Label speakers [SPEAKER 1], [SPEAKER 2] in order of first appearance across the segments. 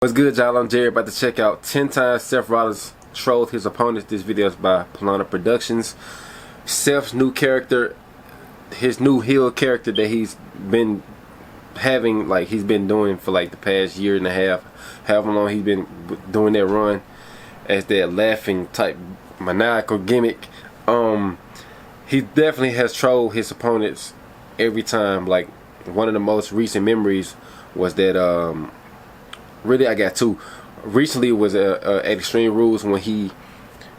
[SPEAKER 1] What's good, y'all? I'm Jerry, about to check out 10 times Seth Rollins trolled his opponents. This video is by Polana Productions. Seth's new character, his new heel character that he's been having, like he's been doing for like the past year and a half, however long he's been doing that run as that laughing type maniacal gimmick. He definitely has trolled his opponents every time. Like, one of the most recent memories was that really I got two. Recently was at Extreme Rules when he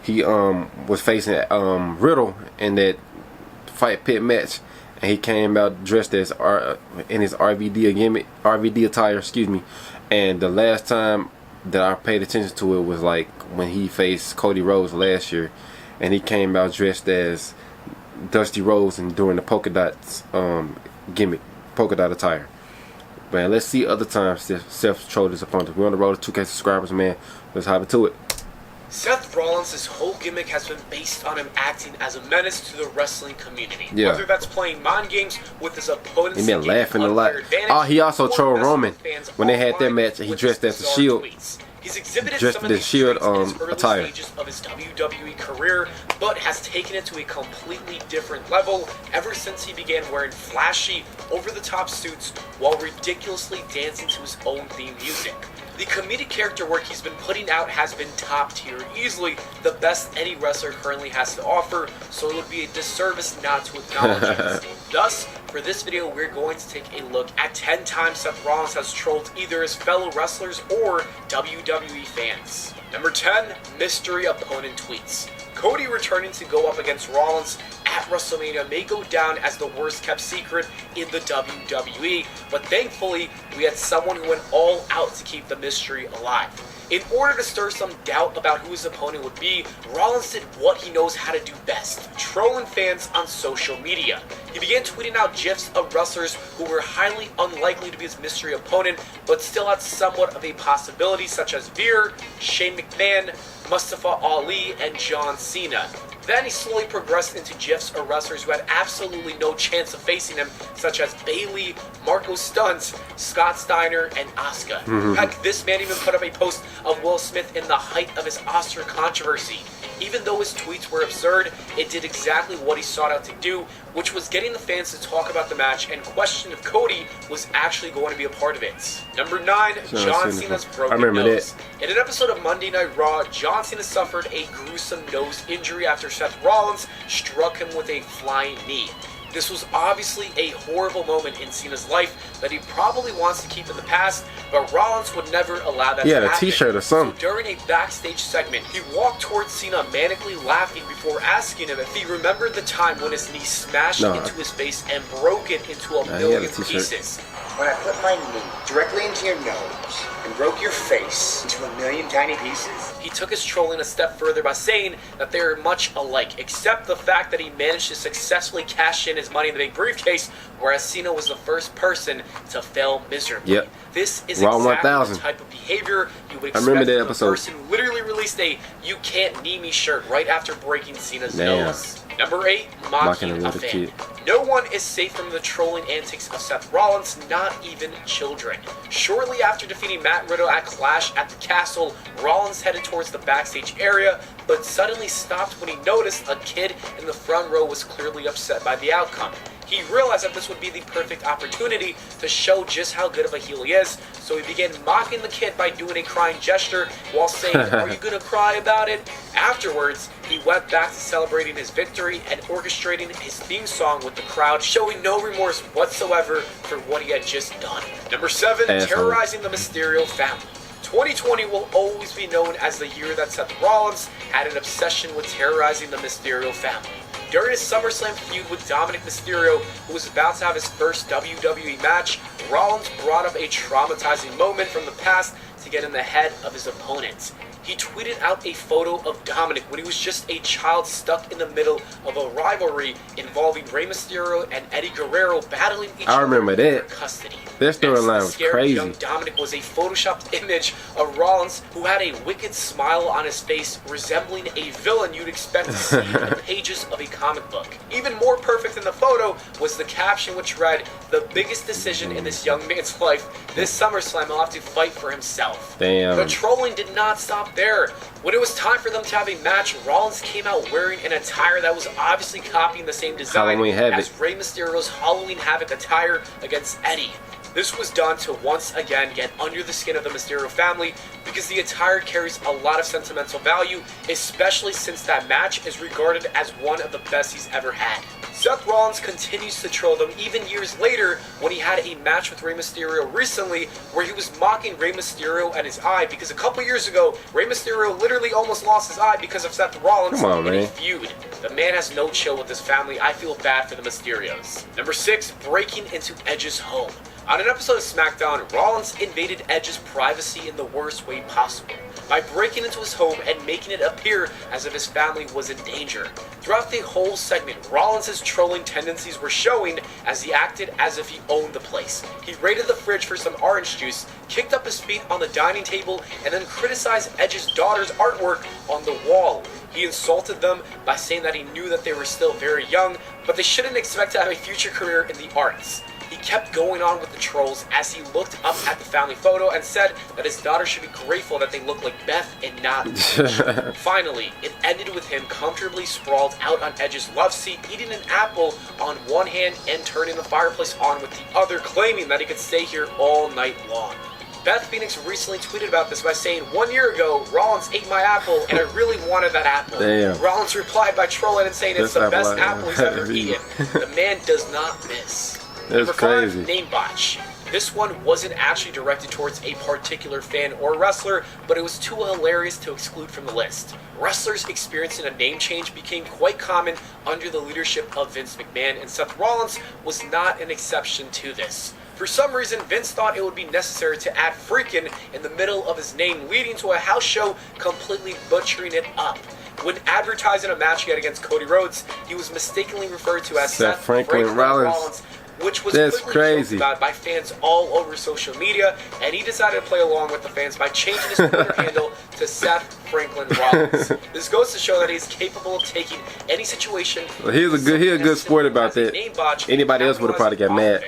[SPEAKER 1] was facing Riddle in that fight pit match, and he came out dressed as in his RVD attire, excuse me. And the last time that I paid attention to it was like when he faced Cody Rhodes last year, and he came out dressed as Dusty Rhodes and doing the polka dots gimmick, polka dot attire. Man, let's see other times Seth trolled his opponent. We're on the road to 2K subscribers, man. Let's hop into it.
[SPEAKER 2] Seth Rollins' whole gimmick has been based on him acting as a menace to the wrestling community.
[SPEAKER 1] Yeah.
[SPEAKER 2] Whether that's playing mind games with his opponents,
[SPEAKER 1] He been laughing a lot. Oh, he also trolled Roman when they had their match. He dressed as the Shield.
[SPEAKER 2] He's exhibited
[SPEAKER 1] Dressed
[SPEAKER 2] some
[SPEAKER 1] in
[SPEAKER 2] of
[SPEAKER 1] the
[SPEAKER 2] these
[SPEAKER 1] Shield
[SPEAKER 2] traits in his early
[SPEAKER 1] attire.
[SPEAKER 2] stages of his WWE career, but has taken it to a completely different level ever since he began wearing flashy, over-the-top suits while ridiculously dancing to his own theme music. The comedic character work he's been putting out has been top tier, easily the best any wrestler currently has to offer, so it would be a disservice not to acknowledge it. Thus, for this video, we're going to take a look at 10 times Seth Rollins has trolled either his fellow wrestlers or WWE fans. Number 10, mystery opponent tweets. Cody returning to go up against Rollins at WrestleMania may go down as the worst kept secret in the WWE, but thankfully we had someone who went all out to keep the mystery alive. In order to stir some doubt about who his opponent would be, Rollins did what he knows how to do best, trolling fans on social media. He began tweeting out GIFs of wrestlers who were highly unlikely to be his mystery opponent, but still had somewhat of a possibility, such as Veer, Shane McMahon, Mustafa Ali, and John Cena. Then he slowly progressed into GIFs of wrestlers who had absolutely no chance of facing him, such as Bayley, Marco Stunt, Scott Steiner, and Asuka. Heck, this man even put up a post of Will Smith in the height of his Oscar controversy. Even though his tweets were absurd, it did exactly what he sought out to do, which was getting the fans to talk about the match and question if Cody was actually going to be a part of it. Number 9, John Cena's broken nose. In an episode of Monday Night Raw, John Cena suffered a gruesome nose injury after Seth Rollins struck him with a flying knee. This was obviously a horrible moment in Cena's life that he probably wants to keep in the past, but Rollins would never allow that to happen.
[SPEAKER 1] Yeah, a t-shirt or something.
[SPEAKER 2] So during a backstage segment, he walked towards Cena manically laughing before asking him if he remembered the time when his knee smashed into his face and broke it into a million pieces.
[SPEAKER 3] When I put my knee directly into your nose and broke your face into a million tiny pieces.
[SPEAKER 2] He took his trolling a step further by saying that they are much alike, except the fact that he managed to successfully cash in his Money in the Bank briefcase, whereas Cena was the first person to fail miserably.
[SPEAKER 1] Yep.
[SPEAKER 2] This is
[SPEAKER 1] Raw
[SPEAKER 2] exactly
[SPEAKER 1] 1000.
[SPEAKER 2] the type of behavior you would expect
[SPEAKER 1] I remember that
[SPEAKER 2] from the
[SPEAKER 1] episode.
[SPEAKER 2] person who literally released a "You Can't Knee Me" shirt right after breaking Cena's nose. Number 8, mocking a fan.
[SPEAKER 1] Kid.
[SPEAKER 2] No one is safe from the trolling antics of Seth Rollins, not even children. Shortly after defeating Matt Riddle at Clash at the Castle, Rollins headed towards the backstage area, but suddenly stopped when he noticed a kid in the front row was clearly upset by the outcome. He realized that this would be the perfect opportunity to show just how good of a heel he is, so he began mocking the kid by doing a crying gesture while saying, "Are you gonna cry about it?" Afterwards, he went back to celebrating his victory and orchestrating his theme song with the crowd, showing no remorse whatsoever for what he had just done. Number 7, terrorizing the Mysterio family. 2020 will always be known as the year that Seth Rollins had an obsession with terrorizing the Mysterio family. During his SummerSlam feud with Dominic Mysterio, who was about to have his first WWE match, Rollins brought up a traumatizing moment from the past to get in the head of his opponent. He tweeted out a photo of Dominic when he was just a child stuck in the middle of a rivalry involving Rey Mysterio and Eddie Guerrero battling each other for custody.
[SPEAKER 1] That storyline was
[SPEAKER 2] Scared
[SPEAKER 1] crazy.
[SPEAKER 2] young Dominic was a photoshopped image of Rollins who had a wicked smile on his face, resembling a villain you'd expect to see in the pages of a comic book. Even more perfect than the photo was the caption, which read, "The biggest decision in this young man's life. This SummerSlam he'll have to fight for himself."
[SPEAKER 1] Damn.
[SPEAKER 2] The trolling did not stop there. When it was time for them to have a match, Rollins came out wearing an attire that was obviously copying the same design
[SPEAKER 1] Halloween Havoc.
[SPEAKER 2] as Rey Mysterio's Halloween Havoc attire against Eddie. This was done to once again get under the skin of the Mysterio family because the attire carries a lot of sentimental value, especially since that match is regarded as one of the best he's ever had. Seth Rollins continues to troll them even years later when he had a match with Rey Mysterio recently where he was mocking Rey Mysterio and his eye because a couple years ago, Rey Mysterio literally almost lost his eye because of Seth Rollins
[SPEAKER 1] Come on,
[SPEAKER 2] in a
[SPEAKER 1] man.
[SPEAKER 2] feud. The man has no chill with his family. I feel bad for the Mysterios. Number 6, breaking into Edge's home. On an episode of SmackDown, Rollins invaded Edge's privacy in the worst way possible by breaking into his home and making it appear as if his family was in danger. Throughout the whole segment, Rollins' trolling tendencies were showing as he acted as if he owned the place. He raided the fridge for some orange juice, kicked up his feet on the dining table, and then criticized Edge's daughter's artwork on the wall. He insulted them by saying that he knew that they were still very young, but they shouldn't expect to have a future career in the arts. He kept going on with the trolls as he looked up at the family photo and said that his daughter should be grateful that they look like Beth and not Finally, it ended with him comfortably sprawled out on Edge's love seat, eating an apple on one hand and turning the fireplace on with the other, claiming that he could stay here all night long. Beth Phoenix recently tweeted about this by saying, "1 year ago, Rollins ate my apple, and I really wanted that apple."
[SPEAKER 1] Damn.
[SPEAKER 2] Rollins replied by trolling and saying it's the best apple he's ever
[SPEAKER 1] ever
[SPEAKER 2] eaten. The man does not miss.
[SPEAKER 1] That's
[SPEAKER 2] Number 5,
[SPEAKER 1] crazy.
[SPEAKER 2] name botch. This one wasn't actually directed towards a particular fan or wrestler, but it was too hilarious to exclude from the list. Wrestlers experiencing a name change became quite common under the leadership of Vince McMahon, and Seth Rollins was not an exception to this. For some reason, Vince thought it would be necessary to add freakin' in the middle of his name, leading to a house show completely butchering it up. When advertising a match he had against Cody Rhodes, he was mistakenly referred to as Seth Franklin Rollins, which was
[SPEAKER 1] That's
[SPEAKER 2] quickly
[SPEAKER 1] crazy.
[SPEAKER 2] joked about by fans all over social media, and he decided to play along with the fans by changing his Twitter handle to Seth Franklin Rollins. This goes to show that he's capable of taking any situation.
[SPEAKER 1] Well, he a good sport about that. Anybody else would have probably got mad.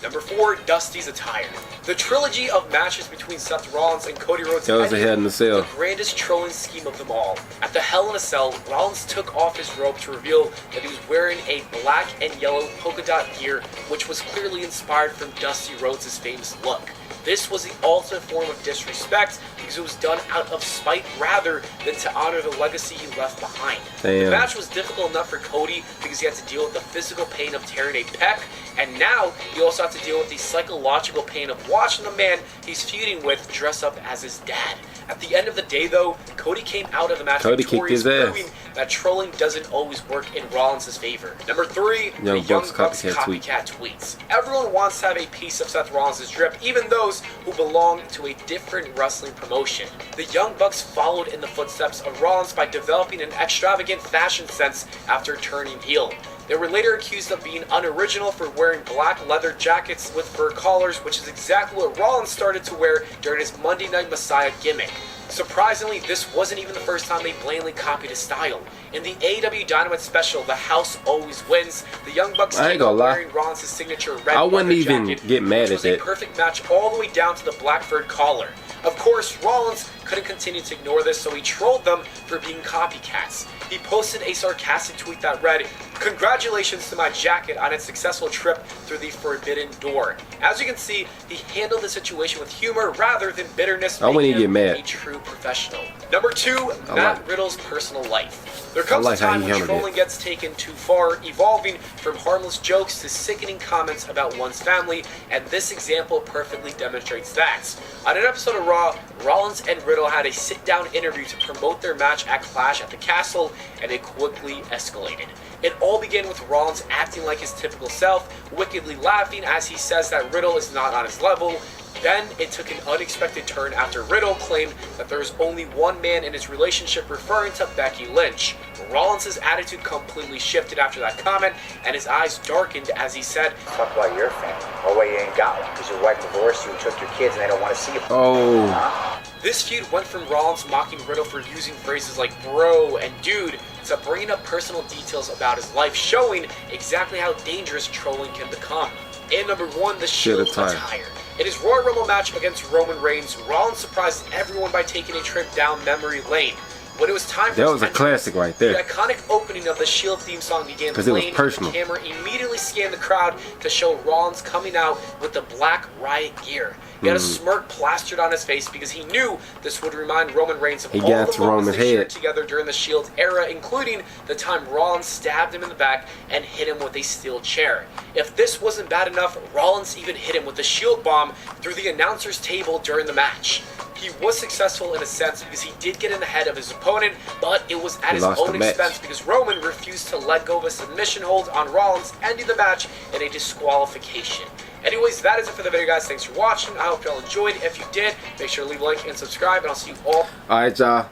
[SPEAKER 2] Number 4, Dusty's attire. The trilogy of matches between Seth Rollins and Cody Rhodes
[SPEAKER 1] That was a Hell in a Cell.
[SPEAKER 2] the grandest trolling scheme of them all. At the Hell in a Cell, Rollins took off his robe to reveal that he was wearing a black and yellow polka dot gear, which was clearly inspired from Dusty Rhodes' famous look. This was the ultimate form of disrespect because it was done out of spite rather than to honor the legacy he left behind.
[SPEAKER 1] Damn.
[SPEAKER 2] The match was difficult enough for Cody because he had to deal with the physical pain of tearing a pec, and now he also had to deal with the psychological pain of watching the man he's feuding with dress up as his dad. At the end of the day, though, Cody came out of the match
[SPEAKER 1] Cody kicked
[SPEAKER 2] victorious,
[SPEAKER 1] his ass.
[SPEAKER 2] proving that trolling doesn't always work in Rollins' favor. Number 3,
[SPEAKER 1] Young
[SPEAKER 2] the Young
[SPEAKER 1] Bucks
[SPEAKER 2] Bucks copycat tweets. Everyone wants to have a piece of Seth Rollins' drip, even those who belong to a different wrestling promotion. The Young Bucks followed in the footsteps of Rollins by developing an extravagant fashion sense after turning heel. They were later accused of being unoriginal for wearing black leather jackets with fur collars, which is exactly what Rollins started to wear during his Monday Night Messiah gimmick. Surprisingly, this wasn't even the first time they blatantly copied his style. In the AEW Dynamite special, The House Always Wins, the Young Bucks
[SPEAKER 1] I ain't
[SPEAKER 2] came
[SPEAKER 1] gonna
[SPEAKER 2] out
[SPEAKER 1] lie.
[SPEAKER 2] wearing Rollins' signature red
[SPEAKER 1] I wouldn't
[SPEAKER 2] leather
[SPEAKER 1] even
[SPEAKER 2] jacket,
[SPEAKER 1] get mad
[SPEAKER 2] which
[SPEAKER 1] at
[SPEAKER 2] was
[SPEAKER 1] that.
[SPEAKER 2] a perfect match all the way down to the black fur collar. Of course, Rollins couldn't continue to ignore this, so he trolled them for being copycats. He posted a sarcastic tweet that read, "Congratulations to my jacket on its successful trip through the forbidden door." As you can see, he handled the situation with humor rather than bitterness,
[SPEAKER 1] I wouldn't
[SPEAKER 2] making
[SPEAKER 1] even
[SPEAKER 2] him
[SPEAKER 1] get mad.
[SPEAKER 2] a true professional. Number 2, Matt Riddle's personal life. There comes
[SPEAKER 1] like
[SPEAKER 2] a
[SPEAKER 1] how
[SPEAKER 2] time
[SPEAKER 1] he
[SPEAKER 2] when
[SPEAKER 1] handled
[SPEAKER 2] trolling gets taken too far, evolving from harmless jokes to sickening comments about one's family, and this example perfectly demonstrates that. On an episode of Raw, Rollins and Riddle had a sit-down interview to promote their match at Clash at the Castle, and it quickly escalated. It all began with Rollins acting like his typical self, wickedly laughing as he says that Riddle is not on his level. Then it took an unexpected turn after Riddle claimed that there was only one man in his relationship, referring to Becky Lynch. Rollins' attitude completely shifted after that comment, and his eyes darkened as he said,
[SPEAKER 3] Talk about your family. Oh, wait, you ain't got one because your wife divorced you and took your kids and they don't want to see you.
[SPEAKER 1] Oh.
[SPEAKER 3] Huh?
[SPEAKER 2] This feud went from Rollins mocking Riddle for using phrases like bro and dude to bringing up personal details about his life, showing exactly how dangerous trolling can become. And number 1, the Shield attire. In his Royal Rumble match against Roman Reigns, Rollins surprised everyone by taking a trip down memory lane. When it was time for
[SPEAKER 1] that was a classic right there.
[SPEAKER 2] The iconic opening of the Shield theme song began playing, and the camera immediately scanned the crowd to show Rollins coming out with the black riot gear. He had a smirk plastered on his face because he knew this would remind Roman Reigns of all the moments they shared together during the Shield era, including the time Rollins stabbed him in the back and hit him with a steel chair. If this wasn't bad enough, Rollins even hit him with the Shield bomb through the announcer's table during the match. He was successful in a sense because he did get in the head of his opponent, but it was at his own expense because Roman refused to let go of a submission hold on Rollins, ending the match in a disqualification. Anyways, that is it for the video, guys. Thanks for watching. I hope y'all enjoyed. If you did, make sure to leave a like and subscribe, and I'll see you all.
[SPEAKER 1] Alright, y'all.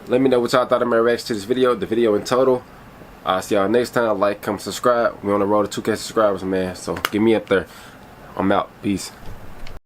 [SPEAKER 1] Let me know what y'all thought of my reaction to this video, the video in total. I'll see y'all next time. Like, comment, subscribe. We're on the road to 2K subscribers, man. So get me up there. I'm out. Peace.